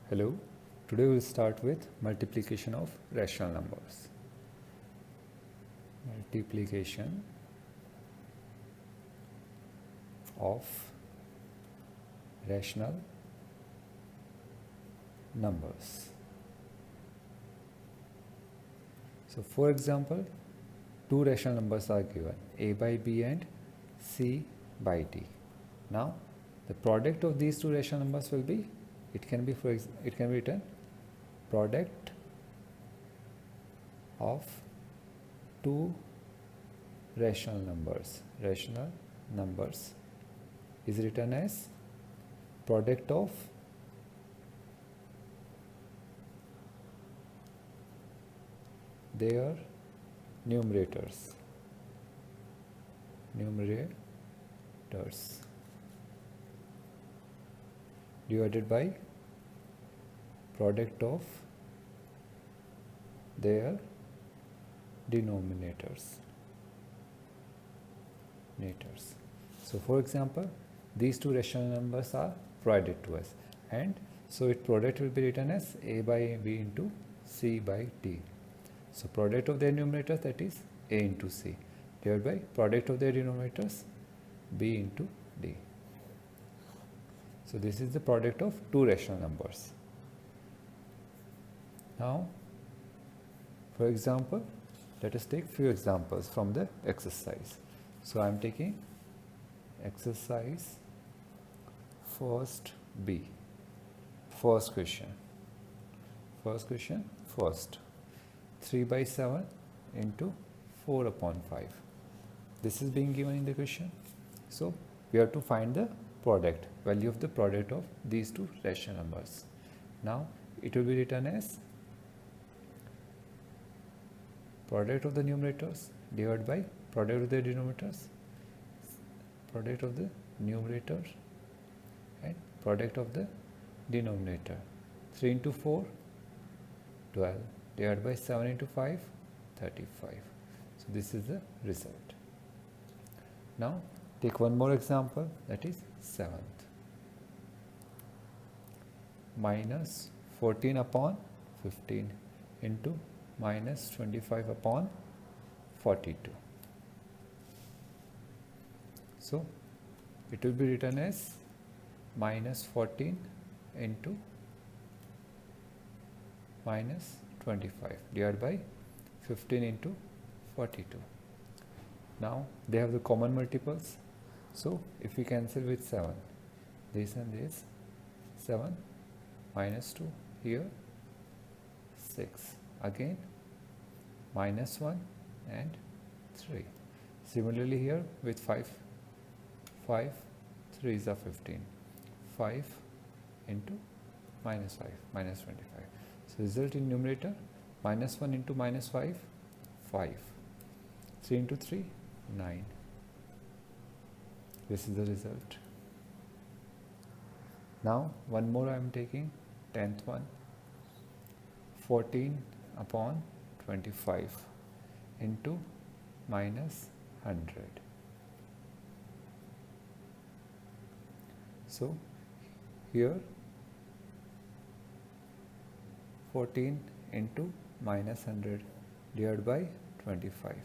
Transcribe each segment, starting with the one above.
Hello, today we'll start with multiplication of rational numbers. Multiplication of rational numbers. So for example, two rational numbers are given, a by b and c by d. Now the product of these two rational numbers will be, it can be written product of two rational numbers is written as product of their numerators divided by product of their denominators. So for example, these two rational numbers are provided to us, and so its product will be written as a by b into c by d. So product of their numerators, that is a into c, divided by product of their denominators, b into d. So this is the product of two rational numbers. Now, for example, let us take few examples from the exercise. So I am taking exercise first B. First question. 3 by 7 into 4 upon 5. This is being given in the question. So we have to find the value of the product of these two rational numbers. Now it will be written as product of the numerators divided by product of the denominators, product of the numerator and product of the denominator. 3 into 4, 12, divided by 7 into 5, 35. So this is the result. Now take one more example, that is 7th. Minus 14 upon 15 into minus 25 upon 42. So it will be written as minus 14 into minus 25 divided by 15 into 42. Now they have the common multiples. So if we cancel with 7, this and this, 7 minus 2, here 6, again minus 1 and 3. Similarly here with 5, 3 is 15, 5 into minus 5, minus 25. So result in numerator, minus 1 into minus 5, 5, 3 into 3, 9. This is the result. Now one more I am taking, 10th one, 14 upon 25 into minus 100. So here 14 into minus 100 divided by 25.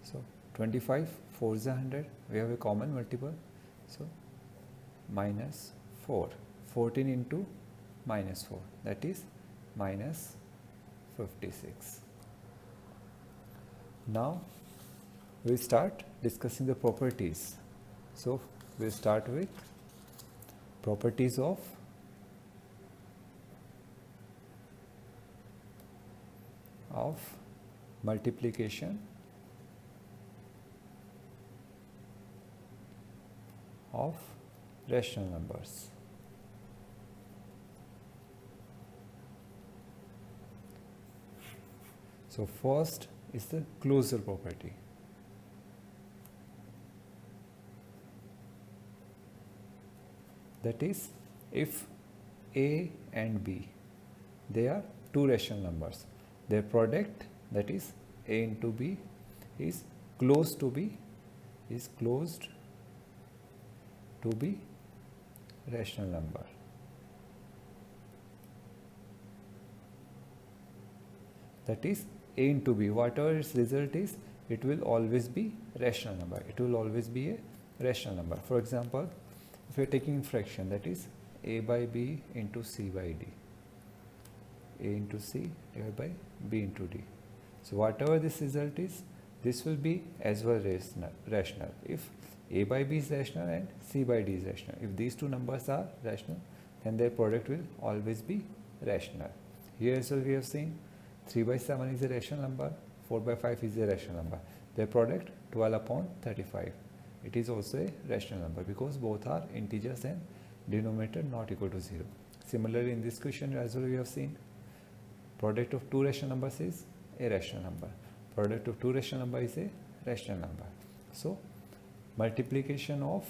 So 25, 4 is 100, we have a common multiple, so minus 4. 14 into minus 4, that is minus 56. Now we start discussing the properties. So we start with properties of multiplication of rational numbers. So first is the closure property. That is, if a and b, they are two rational numbers, their product, that is a into b, is closed to be rational number. that is a into b. Whatever its result is, it will always be rational number. It will always be a rational number. For example, if you are taking fraction, that is a by b into c by d, a into c divided by b into d. So whatever this result is, this will be as well rational if a by b is rational and c by d is rational. If these two numbers are rational, then their product will always be rational. Here as well we have seen 3 by 7 is a rational number, 4 by 5 is a rational number. Their product 12 upon 35. It is also a rational number because both are integers and denominator not equal to 0. Similarly, in this question as well we have seen product of two rational numbers is a rational number. Product of two rational number is a rational number. So multiplication of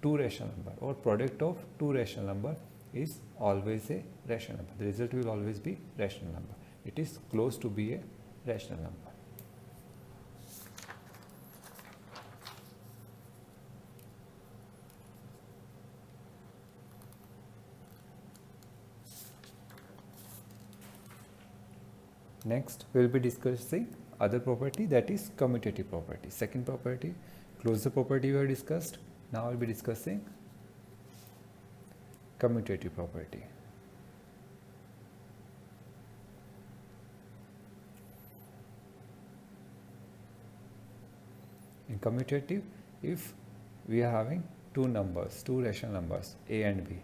two rational number or product of two rational number is always a rational number. The result will always be rational number. It is close to be a rational number. Next, we will be discussing other property, that is commutative property. Second property, closure property we have discussed. Now we will be discussing commutative property. In commutative, if we are having two numbers, two rational numbers a and b,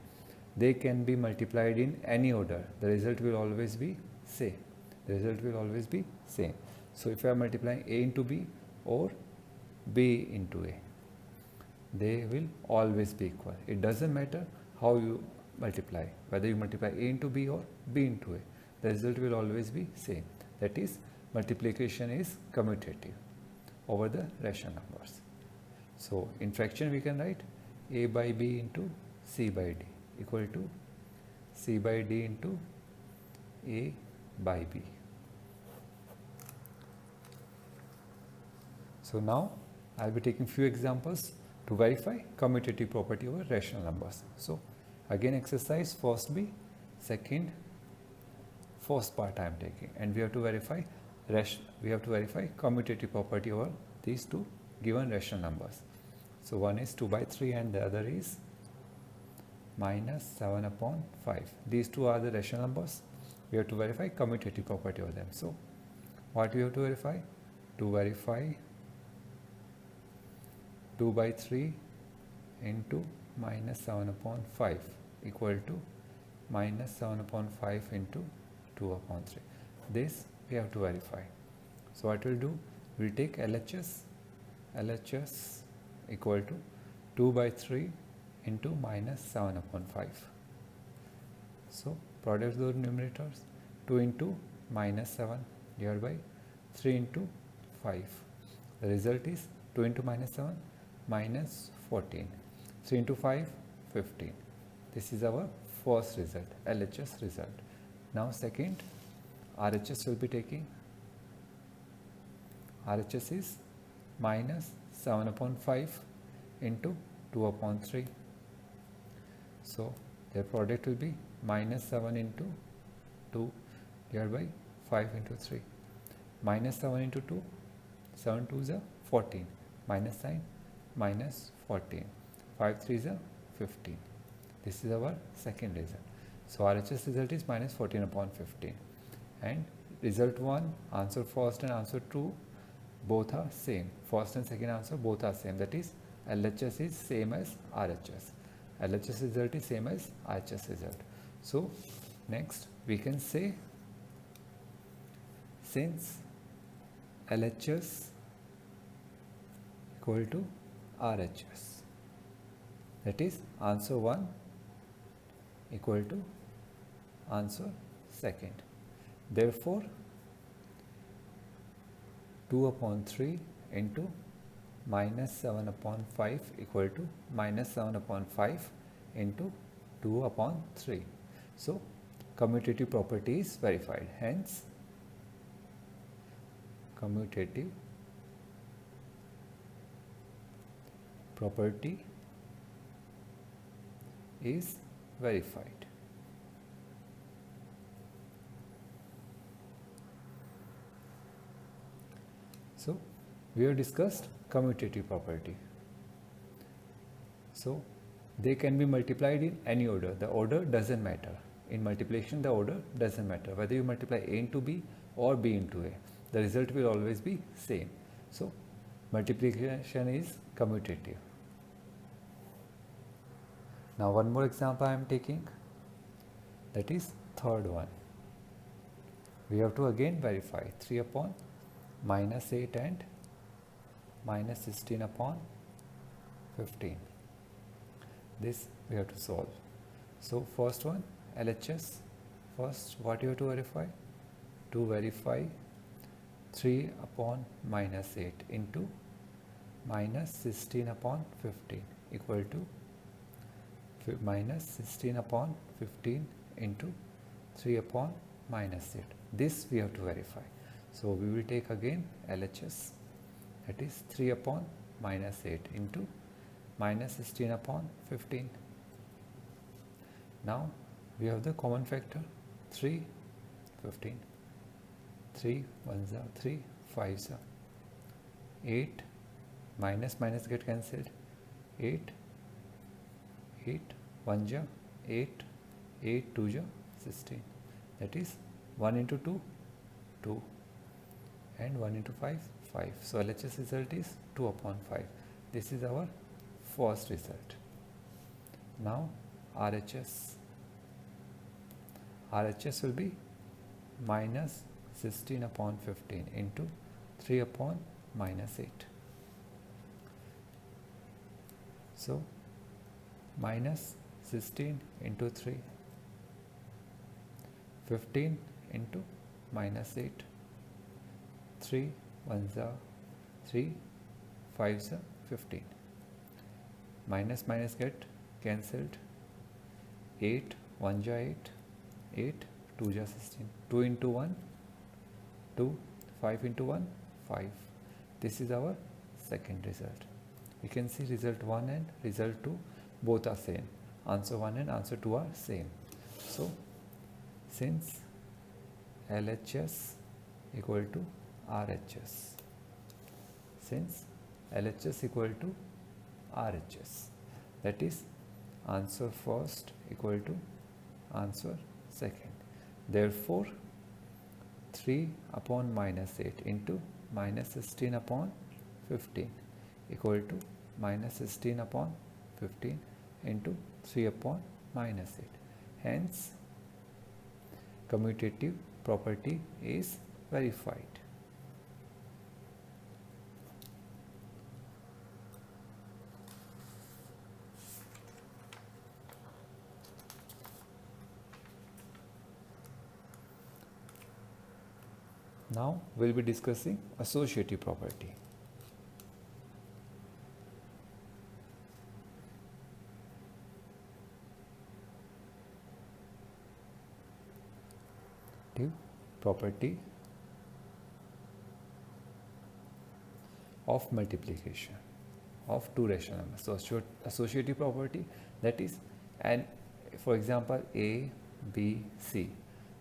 they can be multiplied in any order. The result will always be same. The result will always be same. So if I am multiplying a into b or b into a, they will always be equal. It doesn't matter how you multiply, whether you multiply a into b or b into a, the result will always be same. That is, multiplication is commutative over the rational numbers. So in fraction we can write a by b into c by d equal to c by d into a by b. So now I will be taking few examples to verify commutative property over rational numbers. So again exercise first B, second first part I am taking, and we have to verify commutative property over these two given rational numbers. So one is 2 by 3 and the other is minus 7 upon 5. These two are the rational numbers. We have to verify commutative property over them. So what we have to verify? To verify 2 by 3 into minus 7 upon 5 equal to minus 7 upon 5 into 2 upon 3. This we have to verify. So what we'll do? We'll take LHS equal to 2 by 3 into minus 7 upon 5. So product of the numerators, 2 into minus 7 divided by 3 into 5. The result is 2 into minus 7 minus 14. 3 into 5, 15. This is our first result, LHS result. Now second, RHS will be taking. RHS is minus 7 upon 5 into 2 upon 3. So their product will be minus 7 into 2 divided by 5 into 3. Minus 7 into 2, 7 2 is 14, minus sign, minus 14, 5 3 is 15. This is our second result. So RHS result is minus 14 upon 15, and result 1, answer first and answer 2 both are same. First and second answer both are same, that is LHS is same as RHS. LHS result is same as RHS result. So next we can say, since LHS equal to RHS, that is answer 1 equal to answer second. Therefore 2 upon 3 into minus 7 upon 5 equal to minus 7 upon 5 into 2 upon 3. So commutative property is verified. Hence commutative property is verified. So we have discussed commutative property. So they can be multiplied in any order. The order doesn't matter. In multiplication, the order doesn't matter. Whether you multiply A into B or B into A, the result will always be same. So multiplication is commutative. Now one more example I am taking, that is third one. We have to again verify 3 upon minus 8 and minus 16 upon 15. This we have to solve. So first one, LHS. First, what you have to verify? To verify 3 upon minus 8 into minus 16 upon 15 equal to minus 16 upon 15 into 3 upon minus 8. This we have to verify. So we will take again LHS, that is 3 upon minus 8 into minus 16 upon 15. Now we have the common factor 3, 15. 3 1s are 3, 5s are 8, minus minus get cancelled, 8, 8 1 ja 8, 8 2 ja 16. That is 1 into 2, 2, and 1 into 5, 5. So LHS result is 2 upon 5. This is our first result. Now RHS. RHS will be minus 16 upon 15 into 3 upon minus 8. So minus 16 into 3, 15 into minus 8, 3 1s are 3, 5s are 15. Minus minus get cancelled, 8 1 ja 8, 8 2 ja 16, 2 into 1 2, 5 into 1 5. This is our second result. We can see result 1 and result 2 both are same. Answer 1 and answer 2 are same. So since LHS equal to RHS, since LHS equal to RHS, that is answer first equal to answer second. Therefore 3 upon minus 8 into minus 16 upon 15 equal to minus 16 upon 15 into 3 upon minus 8. Hence commutative property is verified. Now we will be discussing associative property. Property of multiplication of two rational numbers. So associative property, that is, and for example A, B, C,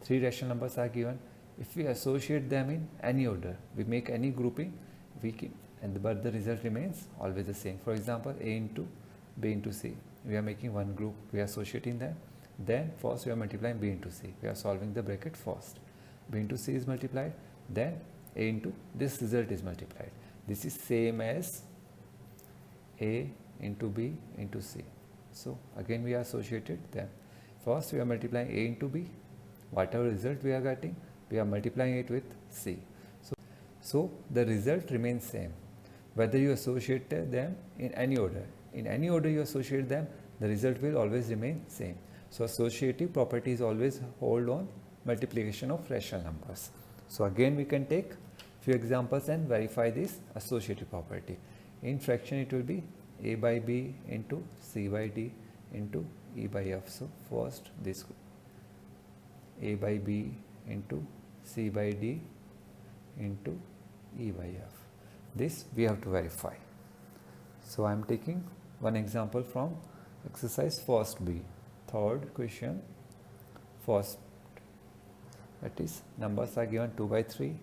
three rational numbers are given. If we associate them in any order, we make any grouping, we can, but the result remains always the same. For example, A into B into C, we are making one group, we are associating them. Then first we are multiplying B into C, we are solving the bracket first. B into C is multiplied, then A into this result is multiplied. This is same as A into B into C. So again we are associated them. First we are multiplying A into B, whatever result we are getting, we are multiplying it with C. So the result remains same whether you associate them in any order. In any order you associate them, the result will always remain same. So associative properties always hold on multiplication of rational numbers. So again we can take few examples and verify this associative property. In fraction it will be A by B into C by D into E by F. So first this A by B into C by D into E by F. This we have to verify. So I am taking one example from exercise first B, third question, first, that is numbers are given 2 by 3,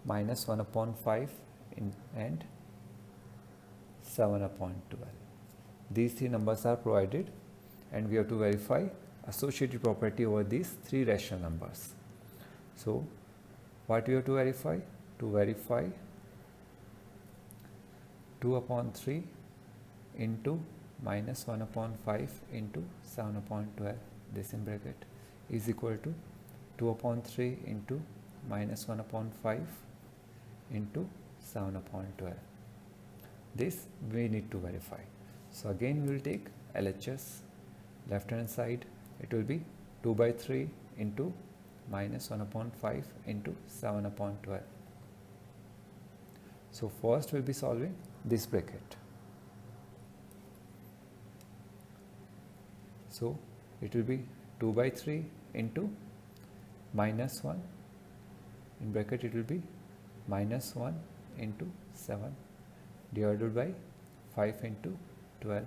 minus 1 upon 5 and 7 upon 12. These three numbers are provided and we have to verify associative property over these three rational numbers. So what we have to verify? To verify 2 upon 3 into minus 1 upon 5 into 7 upon 12, this in bracket, is equal to 2 upon 3 into minus 1 upon 5 into 7 upon 12. This we need to verify. So again we will take LHS. Left hand side it will be 2 by 3 into minus 1 upon 5 into 7 upon 12. So first we will be solving this bracket. So it will be 2 by 3 into minus 1, in bracket it will be minus 1 into 7 divided by 5 into 12.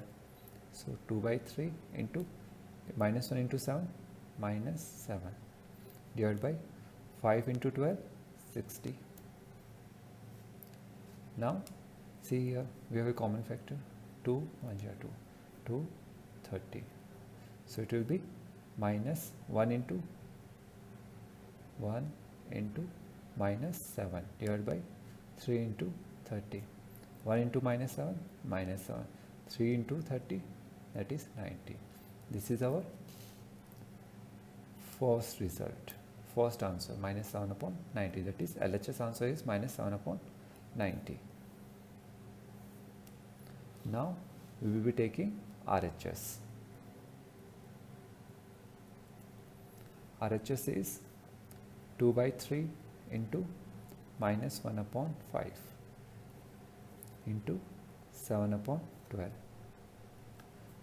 So 2 by 3 into minus 1 into 7, minus 7 divided by 5 into 12, 60. Now see here we have a common factor, 2 1 2, 2 30. So it will be minus 1 into minus 7 divided by 3 into 30. 1 into minus 7, minus 7. 3 into 30, that is 90. This is our first result, first answer, minus 7 upon 90. That is LHS answer is minus 7 upon 90. Now we will be taking RHS. RHS is 2 by 3 into minus 1 upon 5 into 7 upon 12.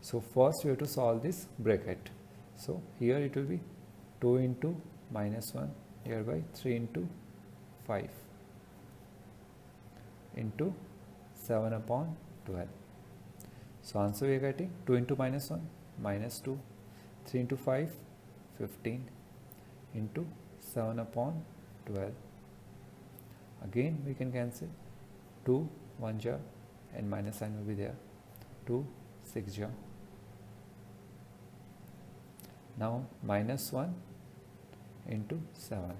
So first we have to solve this bracket. So here it will be 2 into minus 1 divided by 3 into 5 into 7 upon 12. So answer we are getting 2 into minus 1, minus 2, 3 into 5, 15 into 7 upon 12. Again we can cancel 2 1 jar and minus sign will be there, 2 6 jar. Now minus 1 into 7,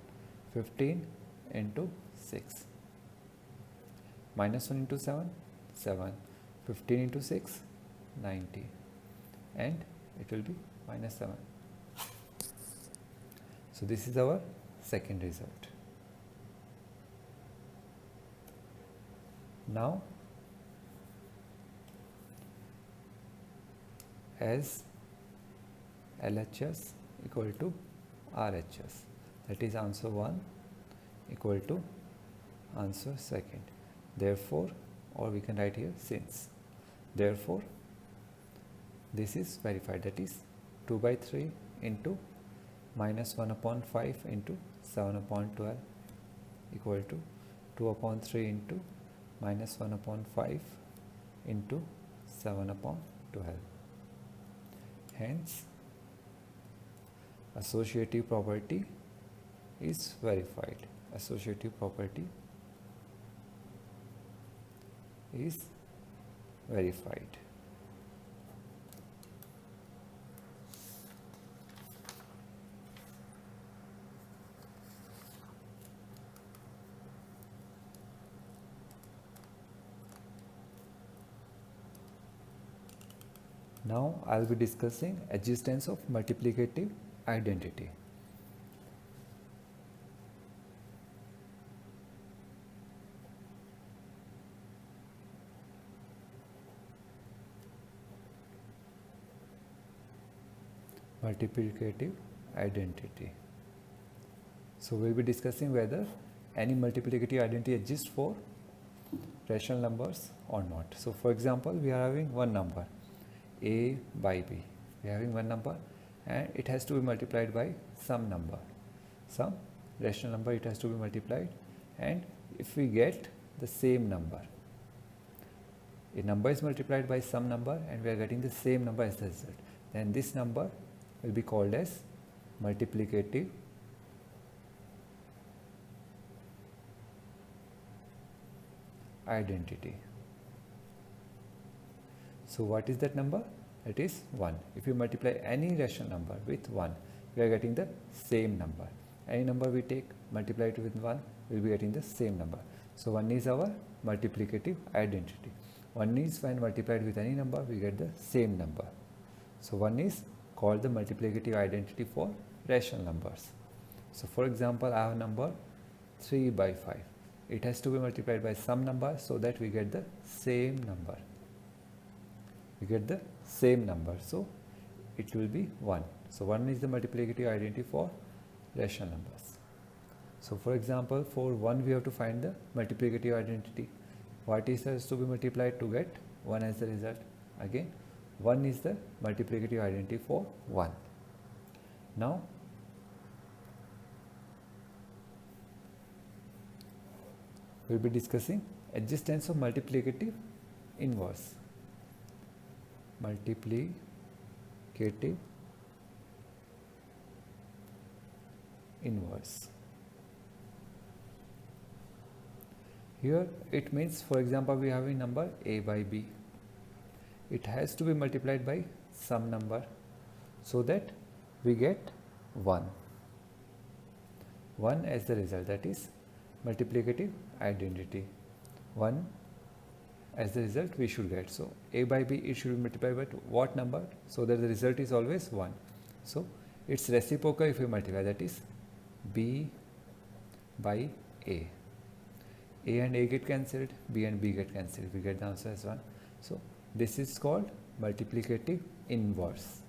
15 into 6, minus 1 into 7, 7, 15 into 6, 90, and it will be minus 7. So this is our second result. Now as LHS equal to RHS, that is answer 1 equal to answer second. Therefore, or we can write here since. Therefore, this is verified, that is 2 by 3 into minus 1 upon 5 into 7 upon 12 equal to 2 upon 3 into minus 1 upon 5 into 7 upon 12. Hence, associative property is verified. Associative property is verified. Now I will be discussing existence of multiplicative identity. Multiplicative identity. So we will be discussing whether any multiplicative identity exists for rational numbers or not. So for example, we are having one number a by b. We are having one number and it has to be multiplied by some number, some rational number, it has to be multiplied, and if we get the same number, a number is multiplied by some number and we are getting the same number as the result, then this number will be called as multiplicative identity. So what is that number? It is 1. If you multiply any rational number with 1, we are getting the same number. Any number we take, multiply it with 1, we will be getting the same number. So 1 is our multiplicative identity. 1 is when multiplied with any number, we get the same number. So 1 is called the multiplicative identity for rational numbers. So for example, I have a number 3 by 5. It has to be multiplied by some number so that we get the same number. We get the same number, so it will be 1. So 1 is the multiplicative identity for rational numbers. So for example, for 1 we have to find the multiplicative identity. What is has to be multiplied to get 1 as the result? Again, 1 is the multiplicative identity for 1. Now we will be discussing existence of multiplicative inverse. Multiplicative inverse. Here it means, for example, we have a number a by b. It has to be multiplied by some number so that we get 1. 1 as the result, that is multiplicative identity. 1 as the result we should get. So a by b, it should be multiplied by what number so that the result is always 1. So its reciprocal if we multiply, that is b by a. A and a get cancelled, b and b get cancelled, we get the answer as 1. So this is called multiplicative inverse.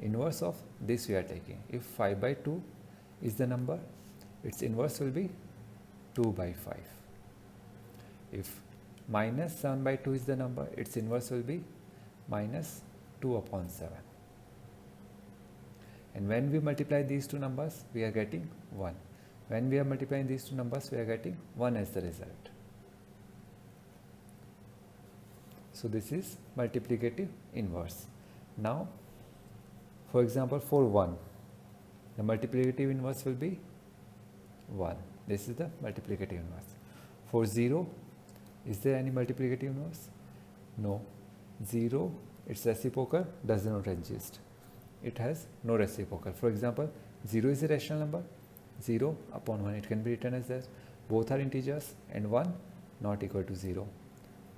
Inverse of this we are taking. If 5 by 2 is the number, its inverse will be 2 by 5. If minus 7 by 2 is the number, its inverse will be minus 2 upon 7. And when we multiply these two numbers, we are getting 1. When we are multiplying these two numbers, we are getting 1 as the result. So this is multiplicative inverse. Now, for example, for 1, the multiplicative inverse will be 1. This is the multiplicative inverse. For 0, is there any multiplicative inverse? No. 0, its reciprocal does not exist. It has no reciprocal. For example, 0 is a rational number. 0 upon 1, it can be written as this. Both are integers and 1 not equal to 0.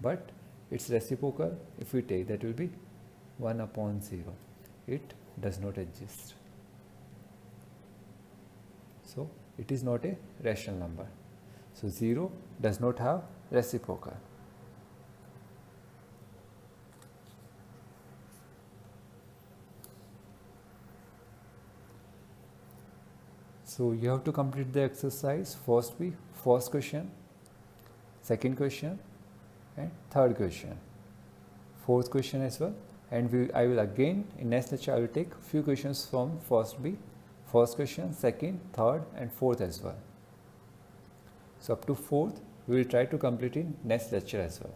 But its reciprocal, if we take, that will be 1 upon 0. It does not exist. So it is not a rational number. So 0 does not have reciprocal. So you have to complete the exercise. First question, second question, and third question, fourth question as well. And I will again in next lecture I will take few questions from first question, second, third, and fourth as well. So up to fourth we will try to complete in next lecture as well.